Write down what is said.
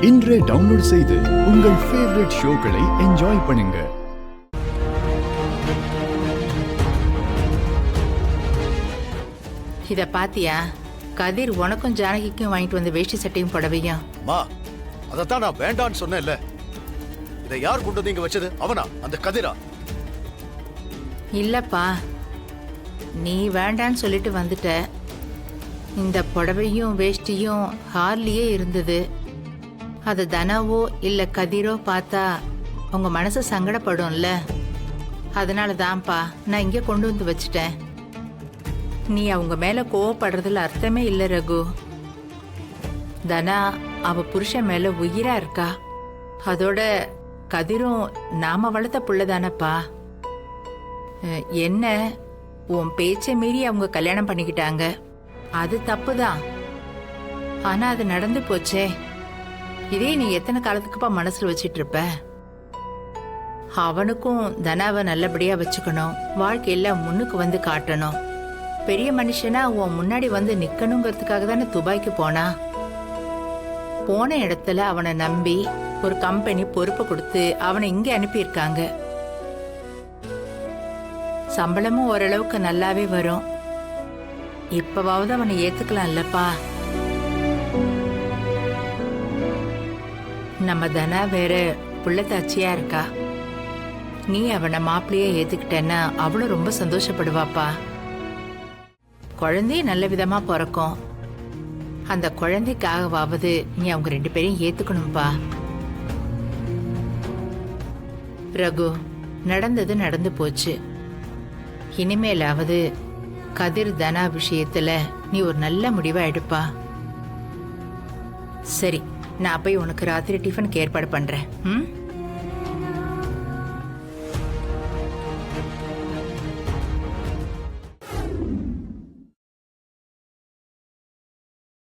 இன்றே டவுன்லோட் செய்து உங்கள் ஃபேவரட் ஷோக்களை என்ஜாய் பண்ணுங்க. இத பாத்தியா? கதிர் உனக்கும் ஜானகிக்கும் வாங்கிட்டு வந்த வேஷ்டி சட்டையும் புடவையும். மா, அதத்தான் நான் வேண்டான்னு சொன்னேன்ல. இதை யார் கொண்டு வந்து இங்க வச்சது? அவனா? அந்த கதிரா? இல்லப்பா, நீ வேண்டான்னு சொல்லிட்டு வந்துட்ட. இந்த புடவையும் வேஷ்டியும் ஹார்லயே இருந்தது. அது தனாவோ இல்ல கதிரோ பார்த்தா உங்க மனசு சங்கடப்படும்ல. அதனால தான்ப்பா நான் இங்க கொண்டு வந்து வச்சுட்டேன். நீ அவங்க மேல கோவப்படுறதுல அர்த்தமே இல்ல ரகு. தனா அவ புருஷன் மேல உயிரா இருக்கா. அதோட கதிரும் நாம வளர்த்த புள்ளதானப்பா. என்ன உன் பேச்சை மீறி அவங்க கல்யாணம் பண்ணிக்கிட்டாங்க, அது தப்புதான். ஆனா அது நடந்து போச்சே. இதே நீ எத்தனை காலத்துக்குப்பா மனசுல வச்சிட்டு இருப்ப? அவனுக்கும் தனாவை நல்லபடியா வச்சுக்கணும், வாழ்க்கையில முன்னுக்கு வந்து காட்டணும். பெரிய மனுஷனா உன் முன்னாடி வந்து நிக்கணுங்கிறதுக்காக தானே துபாய்க்கு போனா. போன இடத்துல அவனை நம்பி ஒரு கம்பெனி பொறுப்பு கொடுத்து அவனை இங்க அனுப்பியிருக்காங்க. சம்பளமும் ஓரளவுக்கு நல்லாவே வரும். இப்பவாவது அவனை ஏத்துக்கலாம்லப்பா. நம்ம தனா வேற புள்ளத்தாச்சியா இருக்கா. நீ அவனை மாப்பிள்ளையே ஏத்துக்கிட்டேன்னா அவளும் ரொம்ப சந்தோஷப்படுவாப்பா. குழந்தைய நல்ல விதமா பிறக்கும். அந்த குழந்தைக்காகவாவது நீ அவங்க 2 பேரையும் ஏத்துக்கணும்பா. ரகு, நடந்தது நடந்து போச்சு. இனிமேலாவது கதிர் தனா விஷயத்துல நீ ஒரு நல்ல முடிவா எடுப்பா. சரி, நான் போய் உனக்கு ராத்திரி டிஃபனுக்கு ஏற்பாடு பண்றேன்.